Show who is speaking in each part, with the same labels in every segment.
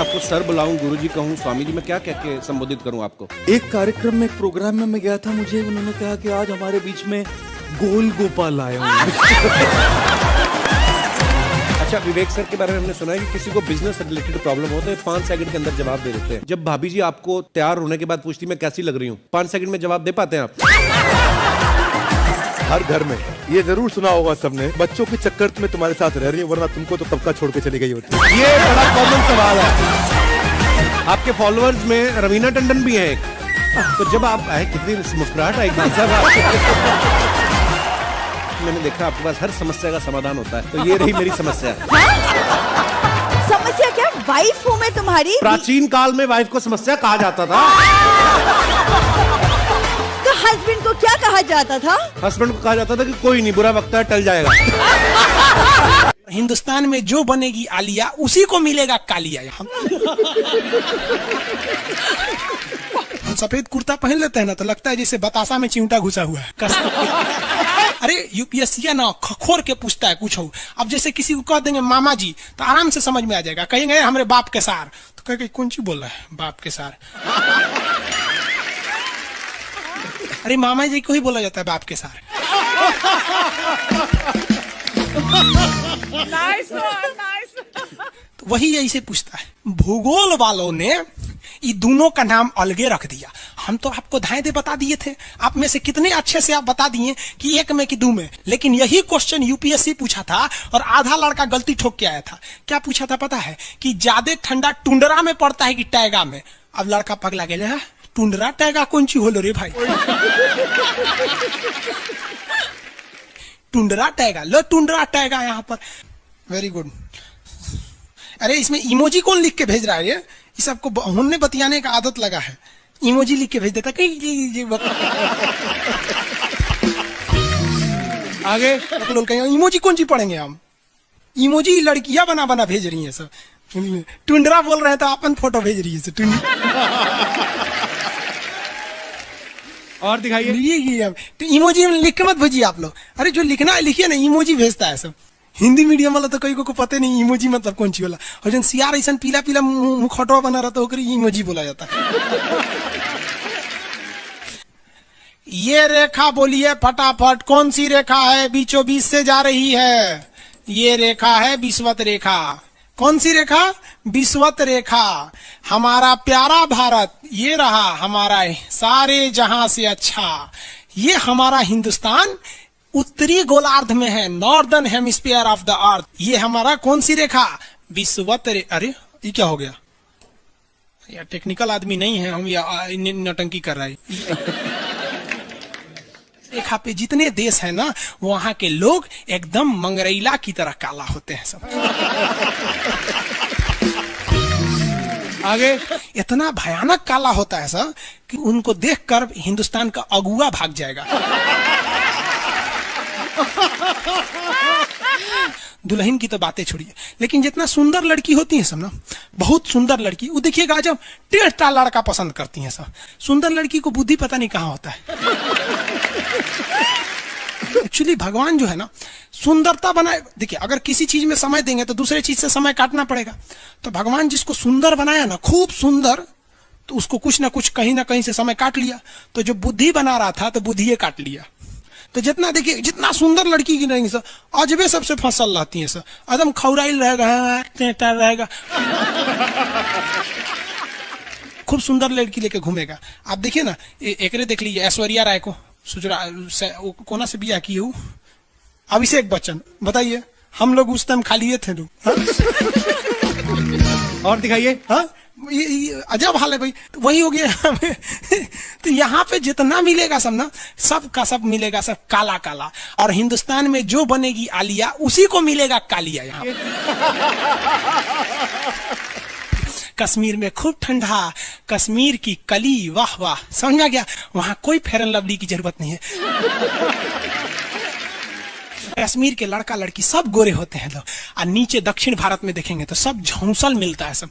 Speaker 1: आपको सर बुलाऊं, गुरुजी कहूं, स्वामी जी, मैं क्या कह के संबोधित करूं आपको?
Speaker 2: एक कार्यक्रम में, एक प्रोग्राम में मैं गया था, मुझे उन्होंने कहा कि आज हमारे बीच में गोल गोपाल आए होंगे।
Speaker 1: अच्छा, विवेक सर के बारे में हमने सुना है कि किसी को बिजनेस रिलेटेड प्रॉब्लम हो तो 5 सेकंड के अंदर जवाब दे देते हैं। जब भाभी जी आपको तैयार होने के बाद पूछती मैं कैसी लग रही हूँ, 5 सेकंड में जवाब दे पाते हैं आप?
Speaker 2: हर घर में ये जरूर सुना होगा सबने, बच्चों के चक्कर में तुम्हारे साथ रह रही है, वरना तुमको तो तबका छोड़ के चली गई होती।
Speaker 1: ये बड़ा कॉमन सवाल है। आपके फॉलोअर्स में रवीना टंडन भी है एक, तो जब आप आए, कितनी मुस्कुराहट आई भाई साहब। मैंने देखा आपके पास हर समस्या का समाधान होता है, तो ये रही मेरी समस्या।
Speaker 3: समस्या क्या? वाइफ हूँ मैं तुम्हारी।
Speaker 1: प्राचीन काल में वाइफ को समस्या कहा जाता था।
Speaker 3: तो हस्बैंड को क्या कहा जाता था?
Speaker 1: हस्बैंड को कहा जाता था कि कोई नहीं, बुरा वक्त है, टल जाएगा।
Speaker 4: हिंदुस्तान में जो बनेगी आलिया, उसी को मिलेगा कालिया। हम सफेद कुर्ता पहन लेते हैं ना, तो लगता है जैसे बतासा में चिमटा घुसा हुआ है। अरे यूपीएससी ना खोर के पूछता है कुछ हो। अब जैसे किसी को कह देंगे मामा जी, तो आराम से समझ में आ जाएगा। कहेंगे हमारे बाप के सार, तो कहेंगे कौन सी बोल रहा है बाप के सार? अरे मामा जी को ही बोला जाता है बाप के सार। तो वही ऐसे पूछता है। भूगोल वालों ने ये दोनों का नाम अलगे रख दिया। हम तो आपको धाए दे बता दिए थे, आप में से कितने अच्छे से आप बता दिए कि एक में कि दो में। लेकिन यही क्वेश्चन यूपीएससी पूछा था और आधा लड़का गलती ठोक के आया था। क्या पूछा था पता है? कि ज्यादा ठंडा टुंडरा में पड़ता है कि टैगा में। अब लड़का पगला गया, टुंडरा टैगा कौन सी होलो रे भाई? टुंडरा टैगा, लो टुंडरा टैगा यहाँ पर। Very good. अरे इसमें इमोजी कौन लिख के भेज रहा है? ये सबको हमने बतियाने का आदत लगा है, इमोजी लिख के भेज देता कहीं। आगे लोग कहेंगे इमोजी कौन सी पढ़ेंगे हम? इमोजी लड़कियां बना बना भेज रही हैं सब। टुंडरा बोल रहे हैं तो अपन फोटो भेज रही है।
Speaker 1: और दिखाइए।
Speaker 4: ये तो इमोजी लिख के मत भेजिए आप लोग। अरे जो लिखना है लिखिए ना, इमोजी भेजता है सब। हिंदी मीडियम वाला तो कई को पता नहीं इमोजी मतलब कौन सी वाला। और जन सियार ऐसा पीला पीला मुखौटवा बना रहता है, इमोजी बोला जाता है। ये रेखा बोलिए फटाफट, कौन सी रेखा है बीचों बीच से जा रही है? ये रेखा है विषुवत रेखा। कौन सी रेखा? विषुवत रेखा। हमारा प्यारा भारत ये रहा हमारा सारे जहां से अच्छा। ये हमारा हिंदुस्तान उत्तरी गोलार्ध में है, northern hemisphere of the earth. ये हमारा कौन सी रेखा? विषुवत रेखा। अरे ये क्या हो गया यार? टेक्निकल आदमी नहीं है हम, या नौटंकी कर रहा है। रेखा पे जितने देश है ना, वहां के लोग एकदम मंगरैला की तरह काला होते हैं सब। आगे इतना भयानक काला होता है सब कि उनको देखकर हिंदुस्तान का अगुआ भाग जाएगा। दुल्हन की तो बातें छोड़िए, लेकिन जितना सुंदर लड़की होती है सब ना, बहुत सुंदर लड़की, वो देखिएगा जब टेढ़ा लड़का पसंद करती है सब। सुंदर लड़की को बुद्धि पता नहीं कहाँ होता है। एक्चुअली भगवान जो है ना, सुंदरता बनाए। देखिए अगर किसी चीज में समय देंगे तो दूसरे चीज से समय काटना पड़ेगा। तो भगवान जिसको सुंदर बनाया ना, खूब सुंदर, तो उसको कुछ ना कुछ कहीं ना कहीं से समय काट लिया। तो जो बुद्धि बना रहा था तो बुद्धि काट लिया। तो जितना देखिए, जितना सुंदर लड़की की रहेंगी सर, अजबे सबसे फसल रहती है सर, एकदम खौराइल रहेगा, खूब सुंदर लड़की लेके घूमेगा। आप देखिए ना, एकरे देख लीजिए ऐश्वर्या राय को, कोना से बिया की हूँ, अभिषेक बच्चन। बताइए, हम लोग उस टाइम खा लिए थे लोग।
Speaker 1: और दिखाइए।
Speaker 4: हाँ, ये अजब हाल है भाई। तो वही हो गया। तो यहाँ पे जितना मिलेगा सब ना, सब का सब मिलेगा, सब काला काला। और हिंदुस्तान में जो बनेगी आलिया, उसी को मिलेगा कालिया। यहाँ कश्मीर में खूब ठंडा, कश्मीर की कली, वाह वाह, समझ आ गया। वहां कोई फेयर एंड लवली की जरूरत नहीं है। कश्मीर के लड़का लड़की सब गोरे होते हैं लोग, और नीचे दक्षिण भारत में देखेंगे तो सब झौंसल मिलता है सब।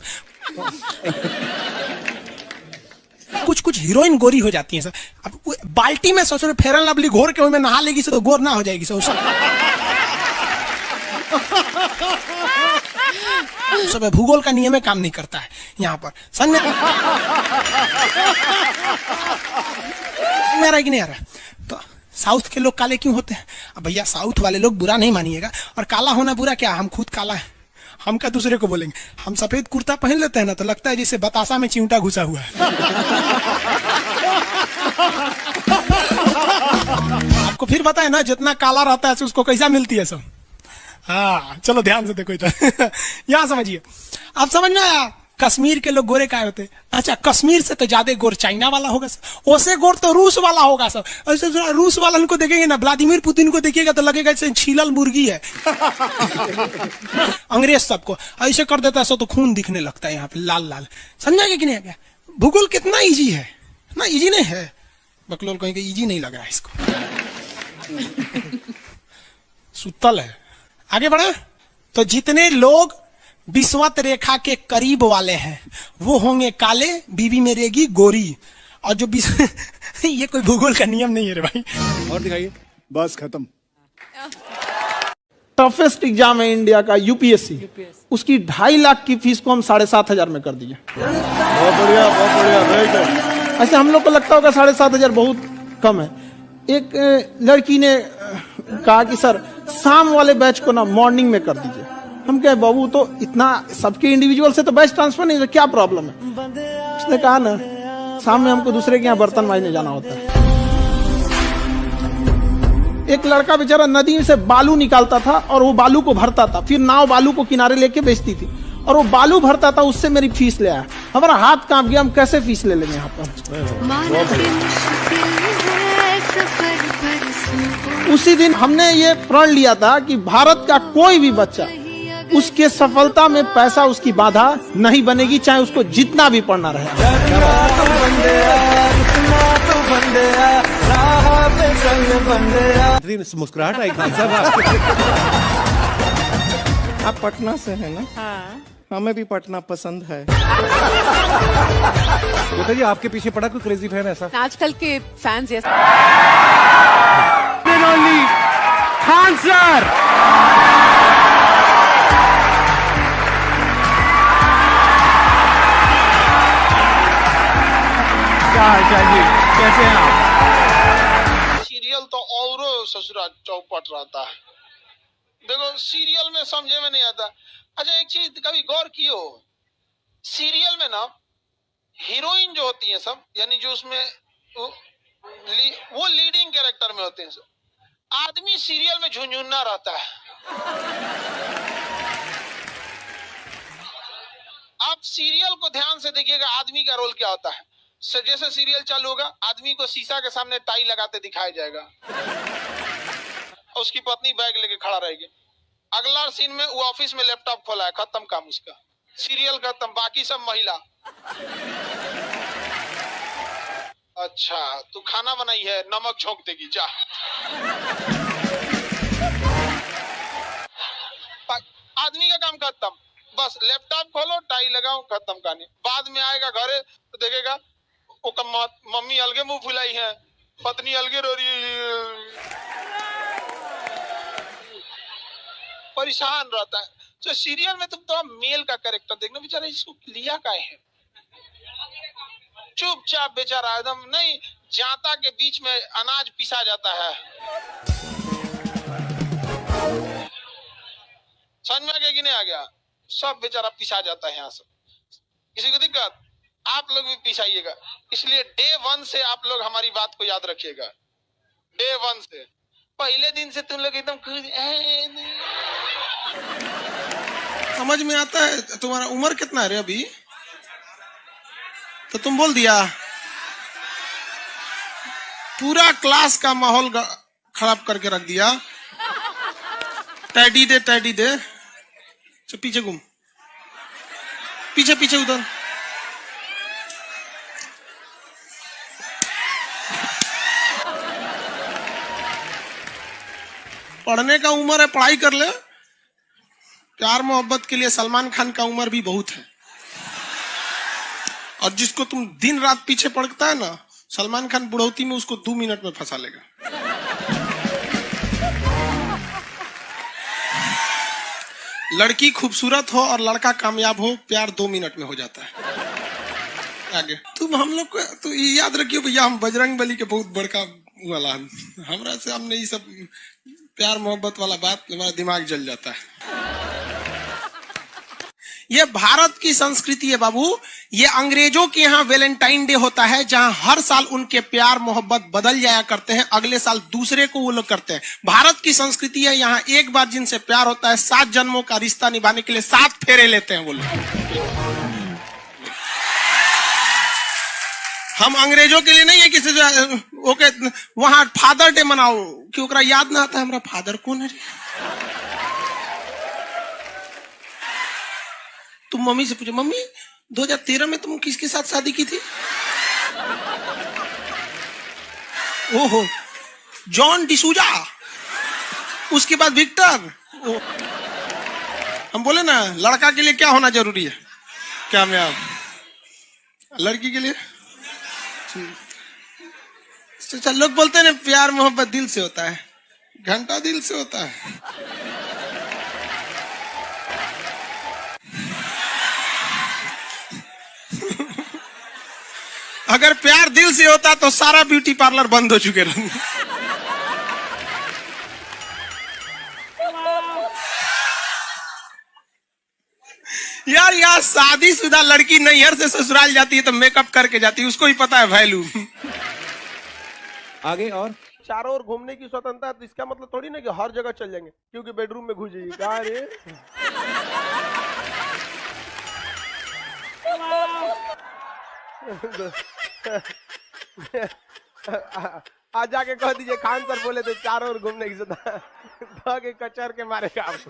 Speaker 4: कुछ कुछ हीरोइन गोरी हो जाती हैं सर। अब बाल्टी में सोचो फेयर एंड लवली घोर के में नहा लेगी तो गोर ना हो जाएगी सर। सब है, भूगोल का नियम काम नहीं करता है यहाँ पर। समझ में आ रहा है कि नहीं आ रहा? तो साउथ के लोग काले क्यों होते हैं? अब भैया साउथ वाले लोग बुरा नहीं मानिएगा, और काला होना बुरा क्या? हम खुद काला है, हम क्या दूसरे को बोलेंगे? हम सफेद कुर्ता पहन लेते हैं ना तो लगता है जैसे बतासा में चिमटा घुसा हुआ है। आपको फिर पता है ना, जितना काला रहता है उसको कैसा मिलती है सब। हाँ चलो ध्यान से देखो इधर। यहाँ समझिए, आप समझ में आया? कश्मीर के लोग गोरे काय होते? अच्छा, कश्मीर से तो ज्यादा गोर चाइना वाला होगा सर, ओसे गोर तो रूस वाला होगा सर। ऐसे रूस वाला को देखेंगे ना, व्लादिमीर पुतिन को देखिएगा तो लगेगा जैसे छीलल मुर्गी है। अंग्रेज सबको ऐसे कर देता है सो तो खून दिखने लगता है यहाँ पे लाल लाल। समझा कि नहीं? क्या भूगोल कितना इजी है ना? इजी नहीं है, बकलोल कहेंगे इजी नहीं लग रहा है इसको। सुतल है। आगे बढ़े तो जितने लोग विषुवत रेखा के करीब वाले हैं वो होंगे काले, बीवी में रहेगी गोरी। और जो ये कोई भूगोल का नियम नहीं है रे भाई।
Speaker 1: और दिखाइए।
Speaker 2: बस खत्म। टफेस्ट एग्जाम है इंडिया का, यूपीएससी। उसकी 2.5 लाख की फीस को हम 7,500 में कर दिए। बहुत बढ़िया, बहुत बढ़िया। ऐसे हम लोग को लगता होगा 7,500 बहुत कम है। एक लड़की ने कहा कि सर शाम वाले बैच को ना मॉर्निंग में कर दीजिए। हम कहे बाबू तो इतना सबके इंडिविजुअल से तो बैच ट्रांसफर नहीं, तो क्या प्रॉब्लम है? उसने कहा ना शाम में हमको दूसरे के यहाँ बर्तन मांजने जाना होता है। एक लड़का बेचारा नदी से बालू निकालता था और वो बालू को भरता था, फिर नाव बालू को किनारे लेके बेचती थी, और वो बालू भरता था, उससे मेरी फीस ले आया। हमारा हाथ कांप गया, हम कैसे फीस ले लेंगे यहाँ पर? उसी दिन हमने ये प्रण लिया था कि भारत का कोई भी बच्चा उसके सफलता में पैसा उसकी बाधा नहीं बनेगी, चाहे उसको जितना भी पढ़ना रहे।
Speaker 1: मुस्कुराहट आई खान साहब आपके।
Speaker 5: आप पटना से है ना?
Speaker 3: हाँ।
Speaker 5: हमें भी पटना पसंद है।
Speaker 1: बताइए, आपके पीछे पड़ा कोई क्रेजी फैन ऐसा?
Speaker 6: आजकल के फैंस ये
Speaker 1: खान सर। जी कैसे हैं आप?
Speaker 7: सीरियल तो और ससुरा चौपट रहता है। देखो सीरियल में समझे में नहीं आता। अच्छा एक चीज कभी गौर कियो, सीरियल में ना हीरोइन जो होती है सब, यानी जो उसमें वो लीडिंग कैरेक्टर में होते हैं सब, आदमी सीरियल में झुंझुन्ना रहता है। आप सीरियल को ध्यान से देखिएगा, आदमी का रोल क्या होता है। जैसे सीरियल चालू होगा, आदमी को शीशा के सामने टाई लगाते दिखाया जाएगा, उसकी पत्नी बैग लेके खड़ा रहेगी। अगला सीन में वो ऑफिस में लैपटॉप खोला है, खत्म काम उसका, सीरियल खत्म, बाकी सब महिला। अच्छा तू खाना बनाई है, नमक छोंक देगी जा। आदमी का काम खत्म, बस लैपटॉप खोलो, टाई लगाओ, खत्म कहानी। बाद में आएगा घरे तो देखेगा मम्मी अलगे मुंह फुलाई है, पत्नी अलगे रो रही है, परेशान रहता है। तो सीरियल में तुम तो मेल का कैरेक्टर देखना, बेचारा इसको लिया काहे है, चुपचाप बेचारा एकदम नहीं, जाता के बीच में अनाज पिसा जाता है। समझ में आ गया कि नहीं आ गया? सब बेचारा पिसा जाता है यहाँ से। किसी को दिक्कत? आप लोग भी पिसाइएगा। इसलिए डे 1 से आप लोग हमारी बात को याद रखिएगा। डे 1 से, पहले दिन से तुम लोग एकदम
Speaker 4: समझ में आता है। तुम्हारा उम्र कितना है रे अभी? तो तुम बोल दिया, पूरा क्लास का माहौल खराब करके रख दिया। टैडी दे, टैडी दे, तो पीछे घूम, पीछे पीछे उधर। पढ़ने का उम्र है, पढ़ाई कर ले। प्यार मोहब्बत के लिए सलमान खान का उम्र भी बहुत है, और जिसको तुम दिन रात पीछे पड़ता है ना, सलमान खान बुढ़ौती में उसको 2 मिनट में फंसा लेगा। लड़की खूबसूरत हो और लड़का कामयाब हो, प्यार 2 मिनट में हो जाता है। आगे तुम हम लोग को तो ये याद रखियो भैया, हम बजरंग बली के बहुत बड़का वाला, हमरा से हमने ये सब प्यार मोहब्बत वाला बात, हमारा दिमाग जल जाता है। ये भारत की संस्कृति है बाबू। ये अंग्रेजों के यहाँ वैलेंटाइन डे होता है, जहां हर साल उनके प्यार मोहब्बत बदल जाया करते हैं, अगले साल दूसरे को वो लोग करते हैं। भारत की संस्कृति है, यहाँ एक बार जिनसे प्यार होता है 7 जन्मों का रिश्ता निभाने के लिए 7 फेरे लेते हैं वो लोग। हम अंग्रेजों के लिए नहीं है किसी ओके वहां फादर डे मनाओ कि ओकरा याद ना आता है हमारा फादर कौन है। तुम मम्मी से पूछो, मम्मी 2013 में तुम किसके साथ शादी की थी? ओहो, जॉन डिसूजा, उसके बाद विक्टर। हम बोले ना लड़का के लिए क्या होना जरूरी है? कामयाब। लड़की के लिए अच्छा, लोग बोलते हैं ना प्यार मोहब्बत दिल से होता है, घंटा दिल से होता है। अगर प्यार दिल से होता तो सारा ब्यूटी पार्लर बंद हो चुके रहते। यार यार शादीशुदा लड़की नैहर से ससुराल जाती है तो मेकअप करके जाती है, उसको ही पता है वैल्यू।
Speaker 1: आगे और
Speaker 6: चारों ओर घूमने की स्वतंत्रता है, तो इसका मतलब थोड़ी ना कि हर जगह चल जाएंगे क्योंकि बेडरूम में घुस जाइए। कहा रे आज जाके कह दीजिए खान सर बोले थे चारों ओर घूमने की स्वतंत्रता, के कचर के मारेगा आपको।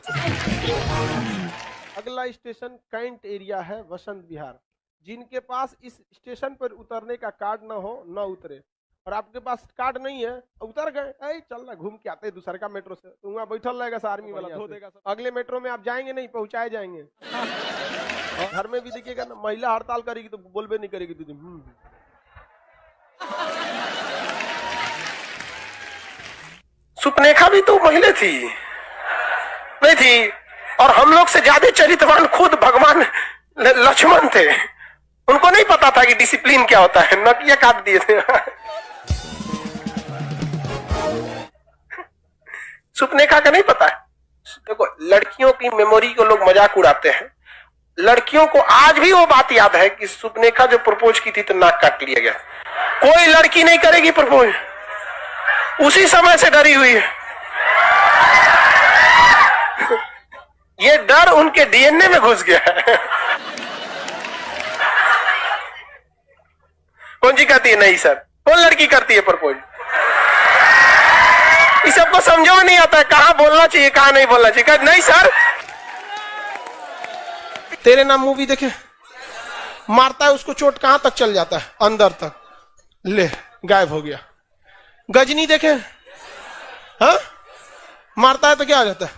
Speaker 6: अगला स्टेशन कैंट एरिया है, वसंत विहार। जिनके पास इस स्टेशन पर उतरने का कार्ड ना हो न उतरे, और आपके पास कार्ड नहीं है उतर गए, चल ना घूम के आते हैं दूसरे का मेट्रो से, तो वहाँ बैठल रहेगा आर्मी वाला धो देगा। अगले मेट्रो में आप जाएंगे नहीं, पहुंचाए जाएंगे। घर में भी देखिएगा ना, महिला हड़ताल करेगी तो बोलबे नहीं करेगी दीदी।
Speaker 7: सुपनेखा भी तो महिला थी नहीं थी, और हम लोग से ज्यादा चरित्रवान खुद भगवान लक्ष्मण थे। उनको नहीं पता था कि डिसिप्लिन क्या होता है, नकिया काट दिए थे। सुपनेखा का नहीं पता है। देखो लड़कियों की मेमोरी को लोग मजाक उड़ाते हैं, लड़कियों को आज भी वो बात याद है कि सुपनेखा जो प्रपोज की थी तो नाक काट लिया गया। कोई लड़की नहीं करेगी प्रपोज, उसी समय से डरी हुई है। ये डर उनके डीएनए में घुस गया है। कौन जी कहती है नहीं सर, कौन लड़की करती है प्रपोज? इस सबको समझो में नहीं आता है कहां बोलना चाहिए कहां नहीं बोलना चाहिए। नहीं सर,
Speaker 4: तेरे नाम मूवी देखे, मारता है उसको चोट कहां तक चल जाता है, अंदर तक, ले गायब हो गया। गजनी देखे, हाँ मारता है तो क्या हो जाता है,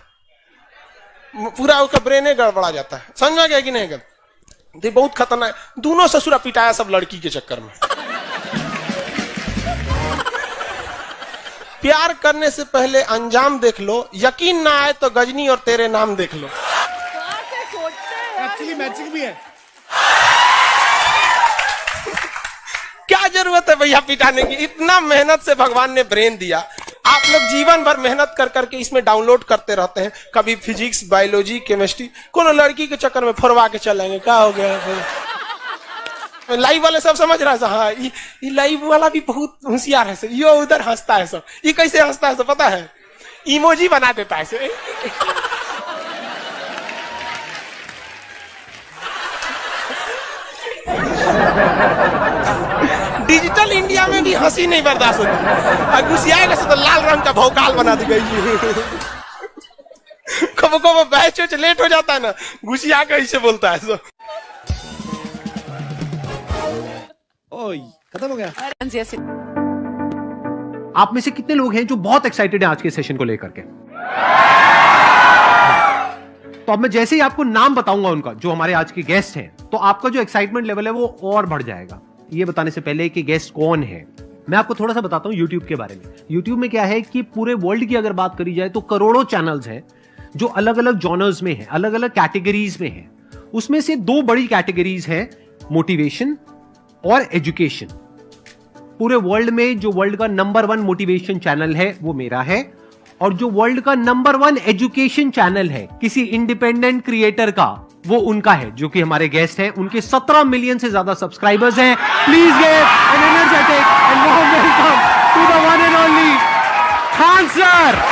Speaker 4: पूरा उसका ब्रेन गड़बड़ा जाता है। समझ में गया कि नहीं? गल बहुत खतरनाक। दोनों ससुरा पिटाया सब लड़की के चक्कर में। प्यार करने से पहले अंजाम देख लो, यकीन ना आए तो गजनी और तेरे नाम देख लो।
Speaker 1: एक्चुअली मैचिंग भी है।
Speaker 4: क्या जरूरत है भैया पिटाने की? इतना मेहनत से भगवान ने ब्रेन दिया, आप लोग जीवन भर मेहनत कर करके इसमें डाउनलोड करते रहते हैं, कभी फिजिक्स, बायोलॉजी, केमिस्ट्री। कोनो लड़की के चक्कर में फरवा के चलेंगे, क्या हो गया? लाइव वाले सब समझ रहा है, हाँ ये लाइव वाला भी बहुत होशियार है, ये उधर हंसता है सब। ये कैसे हंसता है सब पता है? इमोजी बना देता है से। डिजिटल इंडिया में भी हंसी नहीं बर्दाश्त होती, घुसियाएगा तो लाल रंग का भौकाल बना दी गई। कब कब बैच लेट हो जाता है ना, घुसिया के ऐसे बोलता है सब।
Speaker 1: ओए खत्म हो गया।
Speaker 8: आप में से कितने लोग हैं जो बहुत एक्साइटेड हैं आज के सेशन को लेकर के? तो अब मैं जैसे ही आपको नाम बताऊंगा उनका, जो हमारे आज के गेस्ट हैं, तो आपका जो एक्साइटमेंट लेवल है वो और बढ़ जाएगा। ये बताने से पहले कि गेस्ट कौन है, मैं आपको थोड़ा सा बताता हूं YouTube के बारे में। YouTube में क्या है कि पूरे वर्ल्ड की अगर बात करी जाए तो करोड़ों चैनल्स हैं जो अलग अलग जॉनर्स में है, अलग अलग कैटेगरीज में है। उसमें से 2 बड़ी कैटेगरीज है, मोटिवेशन और एजुकेशन। पूरे वर्ल्ड में जो वर्ल्ड का नंबर 1 मोटिवेशन चैनल है वो मेरा है, और जो वर्ल्ड का नंबर 1 एजुकेशन चैनल है किसी इंडिपेंडेंट क्रिएटर का, वो उनका है, जो कि हमारे गेस्ट हैं। उनके 17 मिलियन से ज्यादा सब्सक्राइबर्स हैं। Please give an energetic and warm welcome to the one and only Khan sir.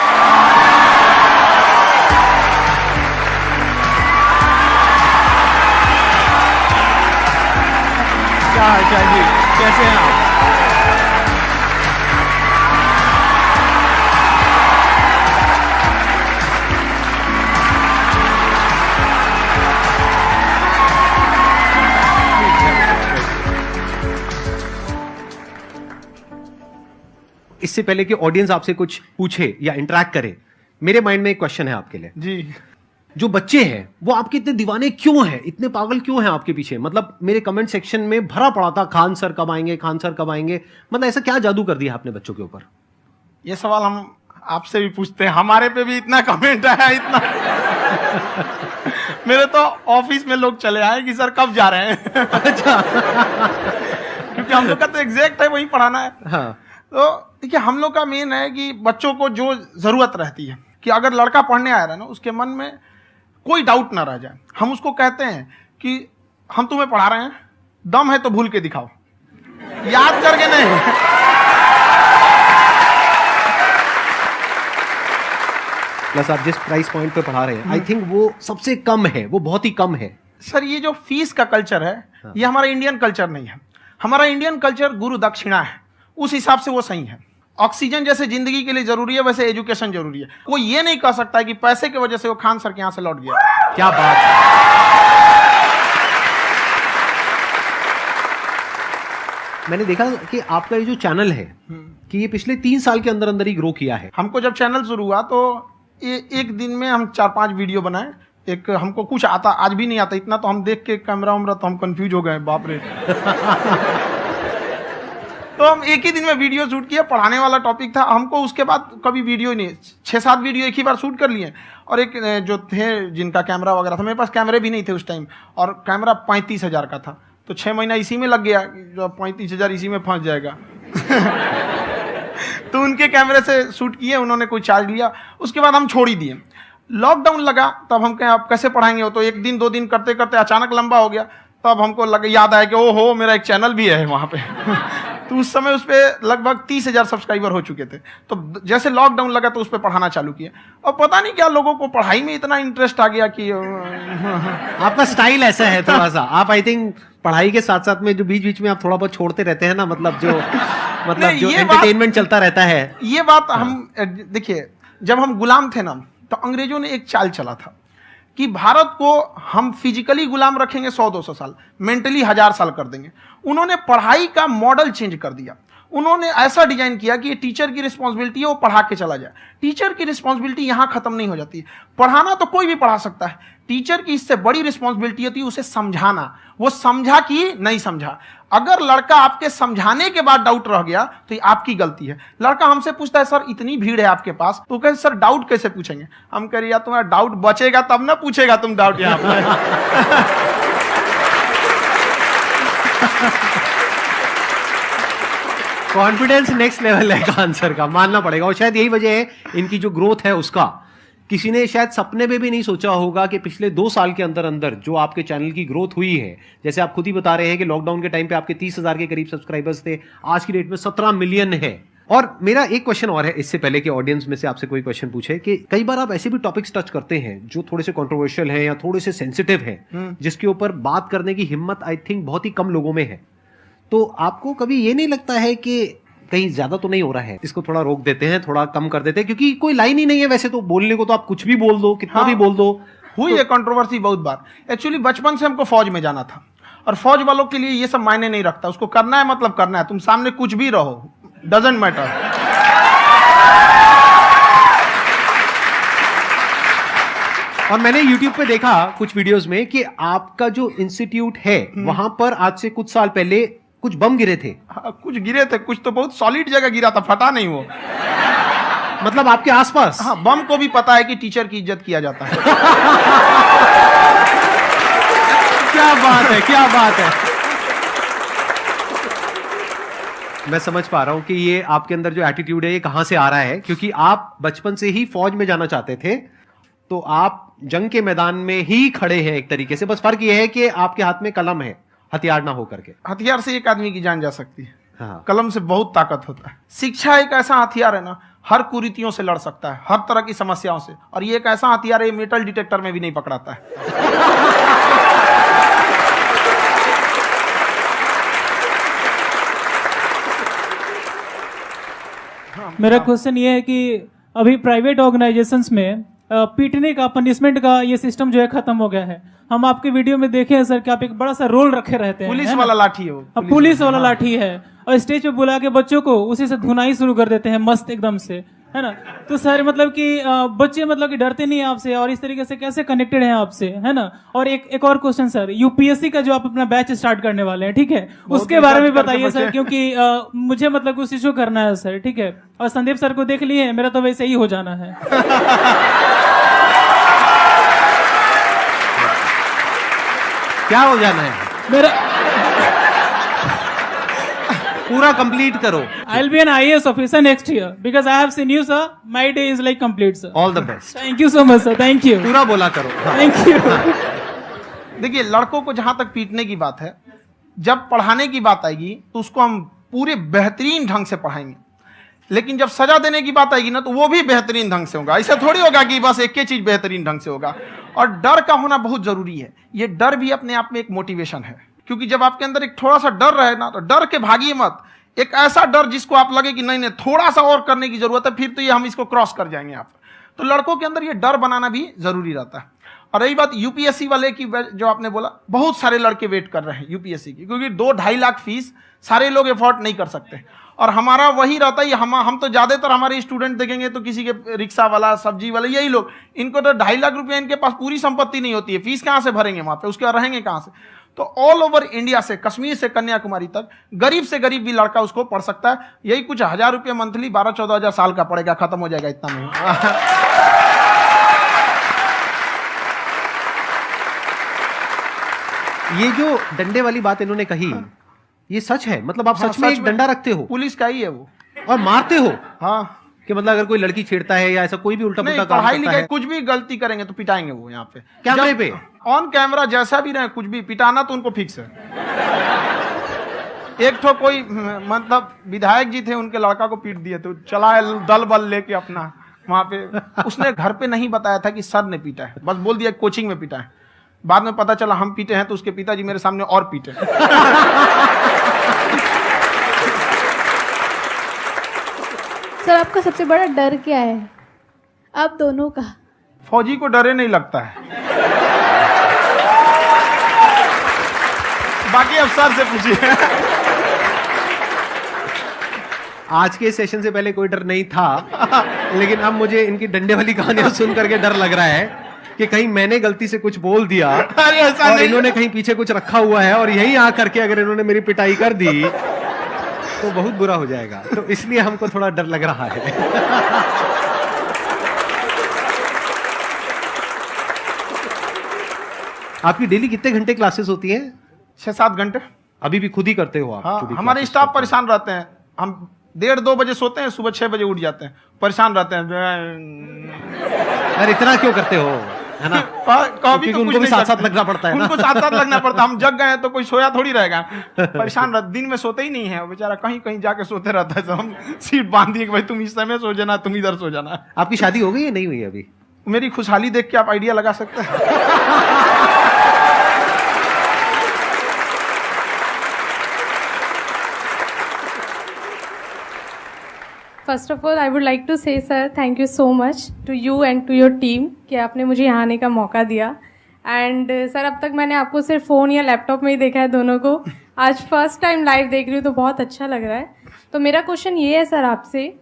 Speaker 8: क्या हाल जी, कैसे हैं आप? इससे पहले कि ऑडियंस आपसे कुछ पूछे या इंटरेक्ट करे, मेरे माइंड में एक क्वेश्चन है आपके लिए
Speaker 2: जी।
Speaker 8: जो बच्चे हैं वो आपके इतने दीवाने क्यों हैं, इतने पागल क्यों हैं आपके पीछे? मतलब मेरे कमेंट सेक्शन में भरा पड़ा था, खान सर कब आएंगे, खान सर कब आएंगे। मतलब ऐसा क्या जादू कर दिया आपने बच्चों के ऊपर?
Speaker 2: ये सवाल हम आपसे भी पूछते हैं, हमारे पे भी इतना कमेंट आया, इतना मेरे तो ऑफिस में लोग चले आए कि सर कब जा रहे हैं।
Speaker 8: अच्छा।
Speaker 2: क्योंकि हम लोग का तो एग्जैक्ट है वही पढ़ाना है।
Speaker 8: हाँ।
Speaker 2: तो देखिए, हम लोग का मेन है कि बच्चों को जो जरूरत रहती है कि अगर लड़का पढ़ने आया रहा ना, उसके मन में कोई डाउट ना रह जाए। हम उसको कहते हैं कि हम तुम्हें पढ़ा रहे हैं, दम है तो भूल के दिखाओ, याद करके नहीं।
Speaker 8: प्लस आप जिस प्राइस पॉइंट पे पढ़ा रहे हैं, आई थिंक वो सबसे कम है, वो बहुत ही कम है।
Speaker 2: सर, ये जो फीस का कल्चर है, ये हमारा इंडियन कल्चर नहीं है। हमारा इंडियन कल्चर गुरु दक्षिणा है, उस हिसाब से वो सही है। ऑक्सीजन जैसे जिंदगी के लिए जरूरी है, वैसे एजुकेशन जरूरी है। कोई ये नहीं कह सकता है कि पैसे की वजह से वो खान सर के यहां से लौट गया।
Speaker 8: क्या बात है। मैंने देखा कि आपका ये जो चैनल है कि ये पिछले 3 साल के अंदर अंदर ही ग्रो किया है।
Speaker 2: हमको जब चैनल शुरू हुआ तो एक दिन में हम 4-5 वीडियो बनाए। एक हमको कुछ आता, आज भी नहीं आता इतना, तो हम देख के कैमरा उमरा तो हम कंफ्यूज हो गए, बाप रे। तो हम एक ही दिन में वीडियो शूट किया, पढ़ाने वाला टॉपिक था हमको। उसके बाद कभी वीडियो नहीं, 6-7 वीडियो एक ही बार शूट कर लिए। और एक जो थे जिनका कैमरा वगैरह था, मेरे पास कैमरे भी नहीं थे उस टाइम, और कैमरा 35,000 का था। तो 6 महीना इसी में लग गया, जो 35,000 इसी में फंस जाएगा। तो उनके कैमरे से शूट किए, उन्होंने कोई चार्ज लिया, उसके बाद हम छोड़ ही दिए। लॉकडाउन लगा, तब हम कहें आप कैसे पढ़ाएंगे? वो तो 1 दिन 2 दिन करते करते अचानक लंबा हो गया। तब हमको याद आया कि ओहो, मेरा एक चैनल भी है वहाँ पे। तो उस समय उस पर लगभग 30,000 सब्सक्राइबर हो चुके थे। तो जैसे लॉकडाउन लगा तो उस पर पढ़ाना चालू किया, और पता नहीं क्या लोगों को पढ़ाई में इतना इंटरेस्ट आ गया कि
Speaker 8: आपका स्टाइल ऐसा है थोड़ा सा। आप आई थिंक पढ़ाई के साथ साथ में जो बीच बीच में आप थोड़ा बहुत छोड़ते रहते हैं ना, मतलब जो एंटरटेनमेंट चलता रहता है।
Speaker 2: ये बात हम देखिए, जब हम गुलाम थे ना, तो अंग्रेजों ने एक चाल चला था कि भारत को हम फिजिकली गुलाम रखेंगे 100-200 साल, मेंटली 1000 साल कर देंगे। उन्होंने पढ़ाई का मॉडल चेंज कर दिया। उन्होंने ऐसा डिजाइन किया कि ये टीचर की रिस्पॉन्सिबिलिटी है, वो पढ़ा के चला जाए। टीचर की रिस्पॉन्सिबिलिटी यहां खत्म नहीं हो जाती। पढ़ाना तो कोई भी पढ़ा सकता है, टीचर की इससे बड़ी रिस्पॉन्सिबिलिटी होती है उसे समझाना। वो समझा कि नहीं समझा। अगर लड़का आपके समझाने के बाद डाउट रह गया तो ये आपकी गलती है। लड़का हमसे पूछता है, सर इतनी भीड़ है आपके पास, तो कहे सर डाउट कैसे पूछेंगे? हम कह रहे यार, तुम्हारा डाउट बचेगा तब ना पूछेगा तुम डाउट यहाँ पर।
Speaker 8: कॉन्फिडेंस नेक्स्ट लेवल है खान सर का, मानना पड़ेगा। और शायद यही वजह है इनकी जो ग्रोथ है उसका। किसी ने शायद सपने में भी नहीं सोचा होगा कि पिछले 2 साल के अंदर अंदर जो आपके चैनल की ग्रोथ हुई है, जैसे आप खुद ही बता रहे हैं कि लॉकडाउन के टाइम पे आपके 30,000 के करीब सब्सक्राइबर्स थे, आज की डेट में 17 मिलियन है। और मेरा एक क्वेश्चन और है, इससे पहले कि ऑडियंस में से आपसे कोई क्वेश्चन पूछे, कि कई बार आप ऐसे भी टॉपिक्स टच करते हैं जो थोड़े से कंट्रोवर्शियल हैं या थोड़े से सेंसिटिव हैं, जिसके ऊपर बात करने की हिम्मत आई थिंक बहुत ही कम लोगों में है। तो आपको कभी ये नहीं लगता है कि कहीं ज्यादा तो नहीं हो रहा है, इसको थोड़ा रोक देते हैं, थोड़ा कम कर देते हैं? क्योंकि कोई लाइन ही नहीं है वैसे तो बोलने को, तो आप कुछ भी बोल दो, कितना भी बोल दो।
Speaker 2: हुई है कंट्रोवर्सी बहुत बार। एक्चुअली बचपन से हमको फौज में जाना था, और फौज वालों के लिए ये सब मायने नहीं रखता। उसको करना है मतलब करना है, तुम सामने कुछ भी रहो, डजंट मैटर।
Speaker 8: और मैंने YouTube पे देखा कुछ वीडियोस में कि आपका जो इंस्टीट्यूट है वहां पर आज से कुछ साल पहले कुछ बम गिरे थे।
Speaker 2: हाँ, कुछ गिरे थे, कुछ तो बहुत सॉलिड जगह गिरा था, फटा नहीं वो।
Speaker 8: मतलब आपके आसपास?
Speaker 2: हाँ, बम को भी पता है कि टीचर की इज्जत किया जाता है।
Speaker 8: क्या बात है, क्या बात है। मैं समझ पा रहा हूं कि ये आपके अंदर जो एटीट्यूड है ये कहां से आ रहा है, क्योंकि आप बचपन से ही फौज में जाना चाहते थे, तो आप जंग के मैदान में ही खड़े हैं एक तरीके से। बस फर्क ये है कि आपके हाथ में कलम है, हथियार ना हो करके।
Speaker 2: हथियार से एक आदमी की जान जा सकती है,
Speaker 8: हाँ।
Speaker 2: कलम से बहुत ताकत होता है। शिक्षा एक ऐसा हथियार है ना, हर कुरीतियों से लड़ सकता है, हर तरह की समस्याओं से। और ये एक ऐसा हथियार है, मेटल डिटेक्टर में भी नहीं पकड़ाता है।
Speaker 9: मेरा क्वेश्चन ये है कि अभी प्राइवेट ऑर्गेनाइजेशंस में पीटने का, पनिशमेंट का ये सिस्टम जो है खत्म हो गया है। हम आपके वीडियो में देखे हैं सर कि आप एक बड़ा सा रोल रखे रहते हैं,
Speaker 2: पुलिस वाला लाठी है वो,
Speaker 9: पुलिस वाला लाठी है, और स्टेज पे बुला के बच्चों को उसी से धुनाई शुरू कर देते हैं मस्त एकदम से, है ना। तो सर मतलब कि बच्चे मतलब कि डरते नहीं है आपसे, और इस तरीके से कैसे कनेक्टेड हैं आपसे, है ना। और एक और क्वेश्चन सर, यूपीएससी का जो आप अपना बैच स्टार्ट करने वाले हैं, ठीक है, उसके बारे में बताइए सर, क्योंकि मुझे मतलब उस इशू करना है सर, ठीक है। और संदीप सर को देख लिए, मेरा तो वैसे ही हो जाना है।
Speaker 8: क्या हो जाना है?
Speaker 9: मेरा
Speaker 8: पूरा कंप्लीट करो।
Speaker 9: I'll be an IAS officer next year because I have seen you, sir. My day is like complete, sir.
Speaker 8: All the best.
Speaker 9: Thank you so much, sir. Thank you.
Speaker 8: पूरा बोला करो।
Speaker 9: Thank you.
Speaker 2: देखिए, लड़कों को जहां तक पीटने की बात है, जब पढ़ाने की बात आएगी तो उसको हम पूरे बेहतरीन ढंग से पढ़ाएंगे। लेकिन जब सजा देने की बात आएगी ना, तो वो भी बेहतरीन ढंग से होगा। ऐसा थोड़ी होगा कि बस एक ही चीज बेहतरीन ढंग से होगा। और डर का होना बहुत जरूरी है। ये डर भी अपने आप में एक मोटिवेशन है, क्योंकि जब आपके अंदर एक थोड़ा सा डर रहे ना, तो डर के भागिए मत। एक ऐसा डर जिसको आप लगे कि नहीं नहीं थोड़ा सा और करने की जरूरत है, फिर तो ये हम इसको क्रॉस कर जाएंगे आप। तो लड़कों के अंदर ये डर बनाना भी जरूरी रहता है। और रही बात यूपीएससी वाले की, जो आपने बोला, बहुत सारे लड़के वेट कर रहे हैं यूपीएससी की, क्योंकि 2-2.5 लाख फीस सारे लोग एफोर्ड नहीं कर सकते। और हमारा वही रहता है, हम तो ज्यादातर हमारे स्टूडेंट देखेंगे तो किसी के रिक्शा वाला, सब्जी वाला, यही लोग, इनको तो 2.5 लाख रुपया, इनके पास पूरी संपत्ति नहीं होती है, फीस कहां से भरेंगे वहां पे, उसके बाद रहेंगे कहां से। तो ऑल ओवर इंडिया से, कश्मीर से कन्याकुमारी तक, गरीब से गरीब भी लड़का उसको पढ़ सकता है। यही कुछ 1000 रुपये मंथली, 12-14 हजार साल का पड़ेगा, खत्म हो जाएगा इतना में।
Speaker 8: ये जो डंडे वाली बात इन्होंने कही, ये सच है? मतलब आप सच में एक डंडा रखते हो?
Speaker 2: पुलिस का ही है वो।
Speaker 8: और मारते हो?
Speaker 2: हाँ।
Speaker 8: कि मतलब अगर कोई लड़की छेड़ता है या ऐसा कोई भी उल्टा पुल्टा काम
Speaker 2: पढ़ाई
Speaker 8: करता
Speaker 2: लिखाई
Speaker 8: है,
Speaker 2: कुछ भी गलती करेंगे तो पिटाएंगे वो यहाँ पे,
Speaker 8: कैमरे पे,
Speaker 2: ऑन कैमरा, जैसा भी रहे, कुछ भी पिटाना तो उनको फिक्स है। एक तो कोई मतलब विधायक जी थे, उनके लड़का को पीट दिए, तो चला दल बल लेके अपना वहां पे। उसने घर पे नहीं बताया था कि सर ने पीटा है, बस बोल दिया कोचिंग में पीटा है। बाद में पता चला हम पीटे हैं, तो उसके पिताजी मेरे सामने और पीटे।
Speaker 10: सर, आपका सबसे बड़ा डर क्या है, आप दोनों का?
Speaker 2: फौजी को डरे नहीं लगता है। बाकी अफसर से पूछिए।
Speaker 8: आज के सेशन से पहले कोई डर नहीं था, लेकिन अब मुझे इनकी डंडे वाली कहानियां सुन करके डर लग रहा है कि कहीं मैंने गलती से कुछ बोल दिया और इन्होंने कहीं पीछे कुछ रखा हुआ है, और यही आ करके अगर इन्होंने मेरी पिटाई कर दी तो बहुत बुरा हो जाएगा। तो इसलिए हमको थोड़ा डर लग रहा है। आपकी डेली कितने घंटे क्लासेस होती हैं?
Speaker 2: 6-7 घंटे।
Speaker 8: अभी भी खुद ही करते हो आप?
Speaker 2: हाँ, हमारे स्टाफ परेशान रहते हैं। हम 1:30-2 बजे सोते हैं, सुबह 6 बजे उठ जाते हैं, परेशान रहते हैं।
Speaker 8: यार इतना क्यों करते हो, है ना?
Speaker 2: कभी तो
Speaker 8: उनको भी साथ साथ लगना पड़ता है ना?
Speaker 2: उनको साथ साथ लगना पड़ता है। हम जग गए तो कोई सोया थोड़ी रहेगा, परेशान रहते, दिन में सोते ही नहीं है बेचारा, कहीं कहीं जाके सोते रहता है। तो हम सीट बांध दिए कि भाई तुम इस समय सो जाना, तुम इधर सो जाना।
Speaker 8: आपकी शादी हो गई या नहीं हुई अभी?
Speaker 2: मेरी खुशहाली देख के आप आइडिया लगा सकते हैं।
Speaker 10: First of all I would like to say sir, thank you so much to you and to your team कि आपने मुझे यहाँ आने का मौका दिया। एंड सर, अब तक मैंने आपको सिर्फ फ़ोन या लैपटॉप में ही देखा है दोनों को, आज फर्स्ट टाइम लाइव देख रही हूँ तो बहुत अच्छा लग रहा है। तो मेरा क्वेश्चन ये है सर आपसे,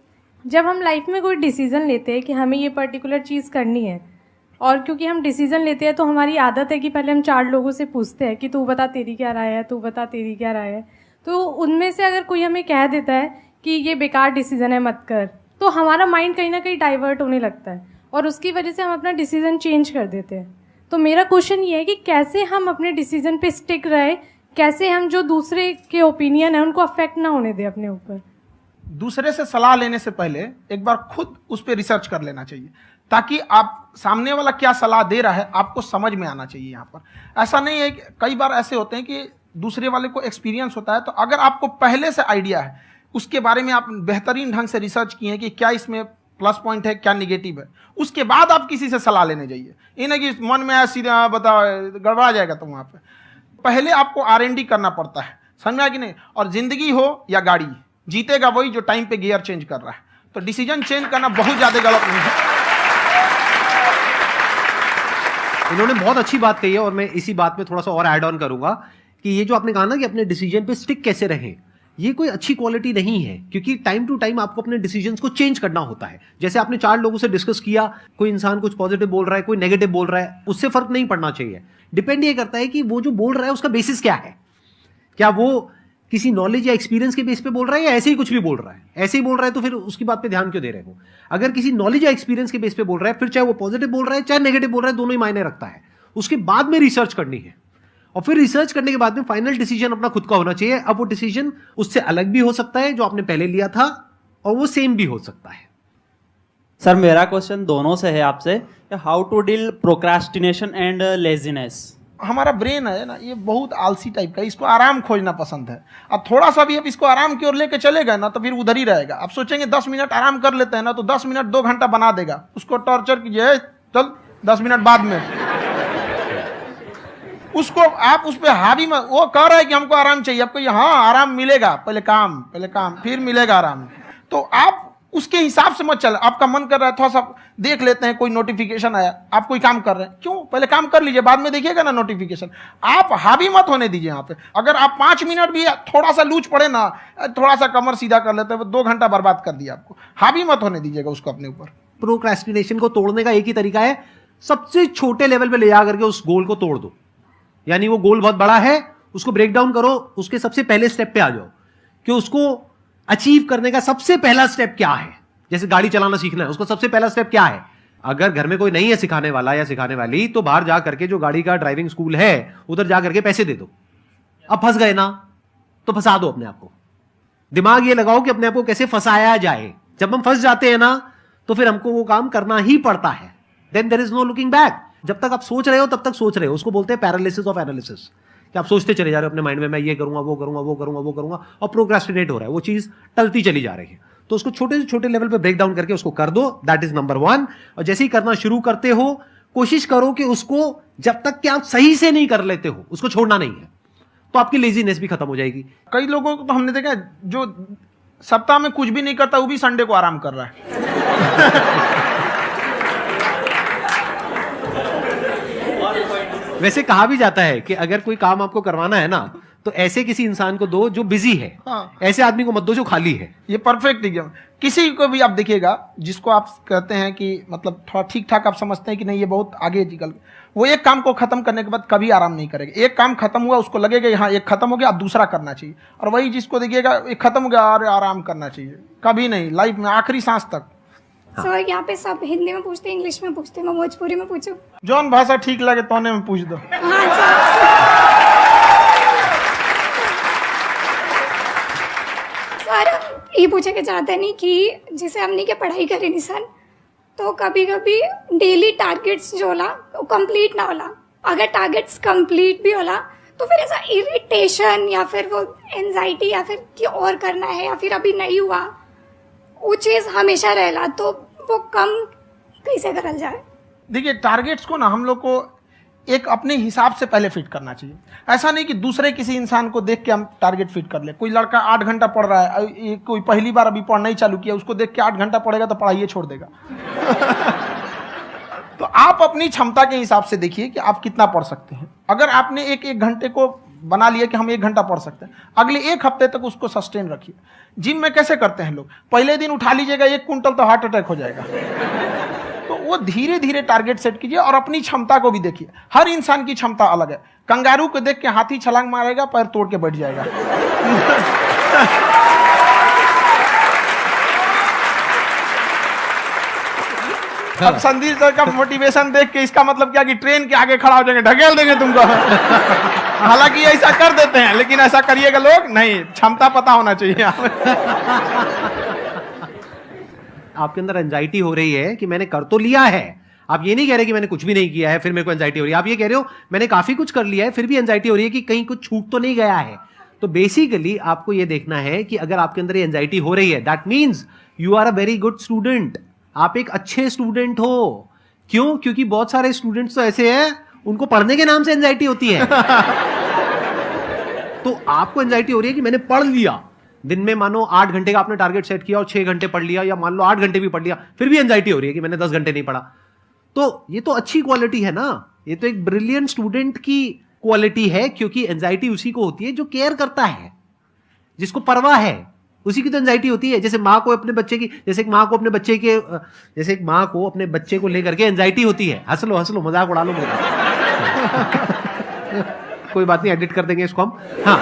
Speaker 10: जब हम लाइफ में कोई डिसीज़न लेते हैं कि हमें ये पर्टिकुलर चीज़ करनी है, और क्योंकि हम डिसीज़न लेते हैं तो हमारी आदत है कि पहले हम 4 लोगों से पूछते हैं कि तू बता तेरी क्या राय है, तू बता तेरी क्या राय है। तो उनमें से अगर कोई हमें कह देता है कि ये बेकार डिसीजन है मत कर, तो हमारा माइंड कहीं ना कहीं डाइवर्ट होने लगता है और उसकी वजह से हम अपना डिसीजन चेंज कर देते हैं। तो मेरा क्वेश्चन ये है कि कैसे हम अपने डिसीजन पे स्टिक रहे, कैसे हम जो दूसरे के ओपिनियन है उनको अफेक्ट ना होने दें अपने ऊपर।
Speaker 2: दूसरे से सलाह लेने से पहले एक बार खुद उस पर रिसर्च कर लेना चाहिए, ताकि आप सामने वाला क्या सलाह दे रहा है आपको समझ में आना चाहिए। यहाँ पर ऐसा नहीं है कि कई बार ऐसे होते हैं कि दूसरे वाले को एक्सपीरियंस होता है, तो अगर आपको पहले से आइडिया है, उसके बारे में आप बेहतरीन ढंग से रिसर्च किए हैं कि क्या इसमें प्लस पॉइंट है, क्या निगेटिव है, उसके बाद आप किसी से सलाह लेने जाइए। ये नहीं कि मन में आया सीधा बताओ गड़बड़ा जाएगा। तो वहाँ पे पहले आपको R&D करना पड़ता है, समझा कि नहीं। और जिंदगी हो या गाड़ी, जीतेगा वही जो टाइम पे गियर चेंज कर रहा है। तो डिसीजन चेंज करना बहुत ज्यादा गलत नहीं है।
Speaker 8: इन्होंने बहुत अच्छी बात कही है और मैं इसी बात में थोड़ा सा और ऐड ऑन करूंगा कि ये जो आपने कहा ना कि अपने डिसीजन पे स्टिक कैसे रहें, ये कोई अच्छी क्वालिटी नहीं है, क्योंकि टाइम टू टाइम आपको अपने डिसीजंस को चेंज करना होता है। जैसे आपने 4 लोगों से डिस्कस किया, कोई इंसान कुछ पॉजिटिव बोल रहा है, कोई नेगेटिव बोल रहा है, उससे फर्क नहीं पड़ना चाहिए। डिपेंड ये करता है कि वो जो बोल रहा है उसका बेसिस क्या है। क्या वो किसी नॉलेज या एक्सपीरियंस के बेस पे बोल रहा है या ऐसे ही कुछ भी बोल रहा है? ऐसे ही बोल रहा है तो फिर उसकी बात पे ध्यान क्यों दे रहे हो? अगर किसी नॉलेज या एक्सपीरियंस के बेस पे बोल रहा है, फिर चाहे वो पॉजिटिव बोल रहा है चाहे नेगेटिव बोल रहा है, दोनों ही मायने रखता है। उसके बाद में रिसर्च करनी है और फिर रिसर्च करने के बाद में फाइनल डिसीजन अपना खुद का होना चाहिए। अब वो डिसीजन उससे अलग भी हो सकता है जो आपने पहले लिया था, और वो सेम भी हो सकता है।
Speaker 11: सर मेरा क्वेश्चन दोनों से है आपसे, how to deal procrastination and laziness.
Speaker 2: हमारा ब्रेन है ना, ये बहुत आलसी टाइप का, इसको आराम खोजना पसंद है। अब थोड़ा सा भी अब इसको आराम की ओर लेके चले गए ना तो फिर उधर ही रहेगा। आप सोचेंगे 10 मिनट आराम कर लेते हैं ना, तो 10 मिनट 2 घंटा बना देगा। उसको टॉर्चर कीजिए, चल 10 मिनट बाद में। उसको आप उस पर हावी मत, वो कह रहा है कि हमको आराम चाहिए, आपको यहाँ आराम मिलेगा, पहले काम फिर मिलेगा आराम। तो आप उसके हिसाब से मत चल। आपका मन कर रहा है थोड़ा सा देख लेते हैं, कोई नोटिफिकेशन आया, आप कोई काम कर रहे हैं, क्यों पहले काम कर लीजिए, बाद में देखिएगा ना नोटिफिकेशन। आप हावी मत होने दीजिए यहाँ पे। अगर आप 5 मिनट भी थोड़ा सा लूज पड़े ना, थोड़ा सा कमर सीधा कर लेते हैं, 2 घंटा बर्बाद कर दिया आपको। हावी मत होने दीजिएगा उसको अपने ऊपर।
Speaker 8: प्रोक्रेस्टिनेशन को तोड़ने का एक ही तरीका है, सबसे छोटे लेवल पे ले जा करके उस गोल को तोड़ दो। यानी वो गोल बहुत बड़ा है, उसको ब्रेक डाउन करो, उसके सबसे पहले स्टेप पे आ जाओ कि उसको अचीव करने का सबसे पहला स्टेप क्या है। जैसे गाड़ी चलाना सीखना है, उसका सबसे पहला स्टेप क्या है। अगर घर में कोई नहीं है सिखाने वाला या सिखाने वाली, तो बाहर जा करके जो गाड़ी का ड्राइविंग स्कूल है उधर जा करके पैसे दे दो। अब फंस गए ना तो फंसा दो अपने आप को। दिमाग ये लगाओ कि अपने आप को कैसे फंसाया जाए। जब हम फंस जाते हैं ना तो फिर हमको वो काम करना ही पड़ता है। Then there is no looking back. जब तक आप सोच रहे हो तब तक सोच रहे हो, उसको बोलते हैं पैरालिसिस ऑफ एनालिसिस, कि आप सोचते चले जा रहे हो अपने माइंड में, मैं ये करूंगा वो करूंगा वो करूंगा वो करूंगा, और प्रोक्रेस्टिनेट हो रहा है, वो चीज टलती चली जा रही है। तो उसको छोटे से छोटे लेवल पे ब्रेक डाउन करके उसको कर दो, दैट इज नंबर 1। और जैसे ही करना शुरू करते हो, कोशिश करो कि उसको जब तक कि आप सही से नहीं कर लेते हो उसको छोड़ना नहीं है, तो आपकी लेजीनेस भी खत्म हो जाएगी।
Speaker 2: कई लोगों को तो हमने देखा जो सप्ताह में कुछ भी नहीं करता, वो भी संडे को आराम कर रहा है।
Speaker 8: वैसे कहा भी जाता है कि अगर कोई काम आपको करवाना है ना, तो ऐसे किसी इंसान को दो जो बिजी है।
Speaker 2: हाँ।
Speaker 8: ऐसे आदमी को मत दो जो खाली है।
Speaker 2: ये परफेक्ट एग्जाम। किसी को भी आप देखिएगा जिसको आप कहते हैं कि मतलब थोड़ा ठीक ठाक आप समझते हैं कि नहीं ये बहुत आगे निकल, वो एक काम को खत्म करने के बाद कभी आराम नहीं करेगा। एक काम खत्म हुआ उसको लगेगा हाँ एक खत्म हो गया, अब दूसरा करना चाहिए। और वही जिसको देखिएगा एक खत्म हो गया और आराम करना चाहिए, कभी नहीं, लाइफ में आखिरी सांस तक।
Speaker 12: सर यहाँ पे सब हिंदी में पूछते हैं, इंग्लिश में पूछते हैं, मैं भोजपुरी में पूछूं?
Speaker 2: जौन भाषा ठीक लगे तोने में पूछ दो।
Speaker 12: हाँ सर। सर ये पूछे के चाहते नहीं कि जैसे हमने के पढ़ाई करी निशान, तो कभी कभी डेली टारगेट्स जो होला वो कंप्लीट ना होला। अगर टारगेट्स कंप्लीट भी होला तो फिर ऐसा इरिटेशन या फिर वो एंजाइटी या फिर कि और करना है या फिर अभी नहीं हुआ, वो चीज़ हमेशा रहेला। तो वो कम कैसे करल जाए?
Speaker 2: देखिए टारगेट्स को ना हम लोग को एक अपने हिसाब से पहले फिट करना चाहिए। ऐसा नहीं कि दूसरे किसी इंसान को देख के हम टारगेट फिट कर ले। कोई लड़का 8 घंटा पढ़ रहा है, कोई पहली बार अभी पढ़ना ही चालू किया, उसको देख के 8 घंटा पढ़ेगा तो पढ़ाई छोड़ देगा। तो आप अपनी क्षमता के हिसाब से देखिए कि आप कितना पढ़ सकते हैं। अगर आपने एक घंटे को बना लिया कि हम 1 घंटा पढ़ सकते हैं, अगले 1 हफ्ते तक उसको सस्टेन रखिए। जिम में कैसे करते हैं लोग, पहले दिन उठा लीजिएगा 1 क्विंटल तो हार्ट अटैक हो जाएगा। तो वो धीरे धीरे टारगेट सेट कीजिए और अपनी क्षमता को भी देखिए। हर इंसान की क्षमता अलग है। कंगारू को देख के हाथी छलांग मारेगा, पैर तोड़ के बैठ जाएगा। अब संदीप सर का मोटिवेशन देख के इसका मतलब क्या कि ट्रेन के आगे खड़ा हो जाएंगे, ढकेल देंगे तुमको। हालांकि ऐसा कर देते हैं, लेकिन ऐसा करिएगा लोग नहीं, क्षमता पता होना चाहिए।
Speaker 8: आपके अंदर एंजाइटी हो रही है कि मैंने कर तो लिया है, आप ये नहीं कह रहे कि मैंने कुछ भी नहीं किया है फिर मेरे को एंजाइटी हो रही है, आप ये कह रहे हो मैंने काफी कुछ कर लिया है फिर भी एंजाइटी हो रही है कि कहीं कुछ छूट तो नहीं गया है। तो बेसिकली आपको ये देखना है कि अगर आपके अंदर ये एंजाइटी हो रही है, that means you are a very good student, आप एक अच्छे स्टूडेंट हो। क्यों? क्योंकि बहुत सारे स्टूडेंट्स तो ऐसे हैं उनको पढ़ने के नाम से एंजाइटी होती है। तो आपको एंजाइटी हो रही है कि मैंने पढ़ लिया, दिन में मानो 8 घंटे का आपने टारगेट सेट किया और 6 घंटे पढ़ लिया, या मान लो 8 घंटे भी पढ़ लिया, फिर भी एंजाइटी हो रही है कि मैंने 10 घंटे नहीं पढ़ा। तो ये तो अच्छी क्वालिटी है ना, ये तो एक ब्रिलियंट स्टूडेंट की क्वालिटी है, क्योंकि एंजाइटी उसी को होती है जो केयर करता है, जिसको परवाह है, उसी की तो एंजाइटी होती है। जैसे माँ को अपने बच्चे की, जैसे एक माँ को अपने बच्चे के, जैसे एक माँ को अपने बच्चे को लेकर के एंजाइटी होती है। हंस लो मजाक उड़ा लो मेरा। कोई बात नहीं, एडिट कर देंगे इसको हम। हाँ।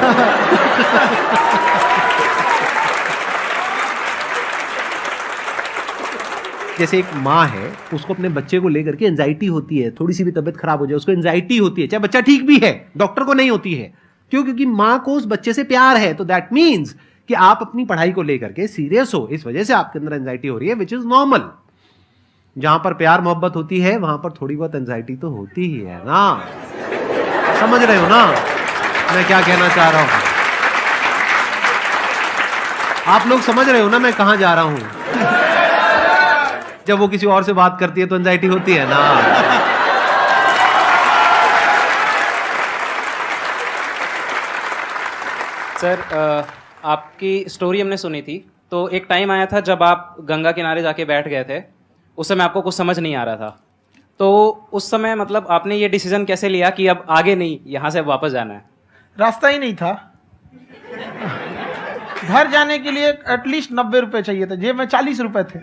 Speaker 8: जैसे एक माँ है, उसको अपने बच्चे को लेकर के एंजाइटी होती है, थोड़ी सी भी तबीयत खराब हो जाए उसको एंजाइटी होती है, चाहे बच्चा ठीक भी है, डॉक्टर को नहीं होती है। क्यों? क्योंकि माँ को उस बच्चे से प्यार है। तो दैट मीन्स कि आप अपनी पढ़ाई को लेकर के सीरियस हो, इस वजह से आपके अंदर एंजाइटी हो रही है, विच इज नॉर्मल। जहां पर प्यार मोहब्बत होती है वहां पर थोड़ी बहुत एंजाइटी तो होती ही है ना। समझ रहे हो ना मैं क्या कहना चाह रहा हूं? आप लोग समझ रहे हो ना मैं कहां जा रहा हूं? जब वो किसी और से बात करती है तो एंजाइटी होती है ना।
Speaker 13: सर, आपकी स्टोरी हमने सुनी थी, तो एक टाइम आया था जब आप गंगा किनारे जाके बैठ गए थे, उस समय आपको कुछ समझ नहीं आ रहा था। तो उस समय मतलब आपने ये डिसीजन कैसे लिया कि अब आगे नहीं, यहाँ से वापस जाना है?
Speaker 2: रास्ता ही नहीं था। घर जाने के लिए एटलीस्ट 90 रुपए चाहिए थे, जेब में 40 रुपए थे,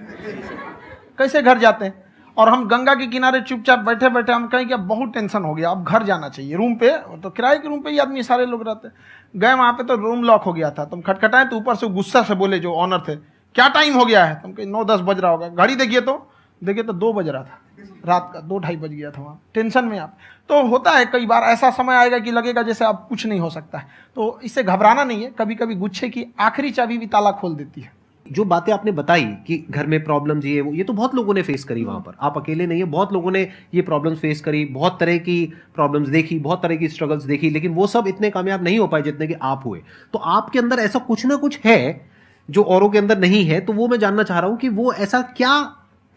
Speaker 2: कैसे घर जाते हैं? और हम गंगा के किनारे चुपचाप बैठे बैठे हम कहें कि अब बहुत टेंशन हो गया, अब घर जाना चाहिए। रूम पे, तो किराए के रूम पे ही आदमी सारे लोग रहते। गए वहाँ पे तो रूम लॉक हो गया था, तुम खटखटाए तो ऊपर से गुस्सा से बोले जो ऑनर थे, क्या टाइम हो गया है? तुम कहीं 9-10 बज रहा होगा। घड़ी देखिए तो 2 बज रहा था रात का, 2-2:30 बज गया था वहाँ। टेंशन में आप तो होता है, कई बार ऐसा समय आएगा कि लगेगा जैसे अब कुछ नहीं हो सकता है, तो इससे घबराना नहीं है। कभी कभी गुच्छे की आखिरी चाबी भी ताला खोल देती है।
Speaker 8: जो बातें आपने बताई कि घर में प्रॉब्लम्स ये तो बहुत लोगों ने फेस करी वहां पर, आप अकेले नहीं है, बहुत लोगों ने ये प्रॉब्लम्स फेस करी, बहुत तरह की प्रॉब्लम्स देखी, बहुत तरह की स्ट्रगल्स देखी, लेकिन वो सब इतने कामयाब नहीं हो पाए जितने कि आप हुए। तो आपके अंदर ऐसा कुछ ना कुछ है जो औरों के अंदर नहीं है, तो वो मैं जानना चाह रहा हूं कि वो ऐसा क्या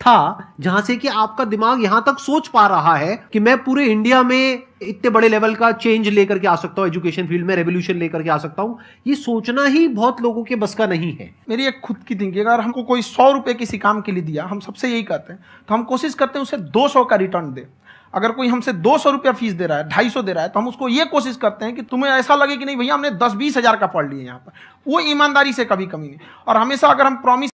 Speaker 8: था जहां से कि आपका दिमाग यहां तक सोच पा रहा है कि मैं पूरे इंडिया में इतने बड़े लेवल का चेंज लेकर के आ सकता हूं, एजुकेशन फील्ड में रेवोल्यूशन लेकर के आ सकता हूं। ये सोचना ही बहुत लोगों के बस का नहीं है।
Speaker 2: मेरी एक खुद की थिंकिंग, अगर हमको कोई 100 रुपए किसी काम के लिए दिया, हम सबसे यही कहते हैं, तो हम कोशिश करते हैं उसे 200 का रिटर्न दे। अगर कोई हमसे 200 रुपया फीस दे रहा है, 250 दे रहा है, तो हम उसको ये कोशिश करते हैं कि तुम्हें ऐसा लगे कि नहीं भैया हमने 10-20 हजार का पढ़ लिया यहाँ पर। वो ईमानदारी से कभी कमी नहीं। और हमेशा अगर हम प्रॉमिस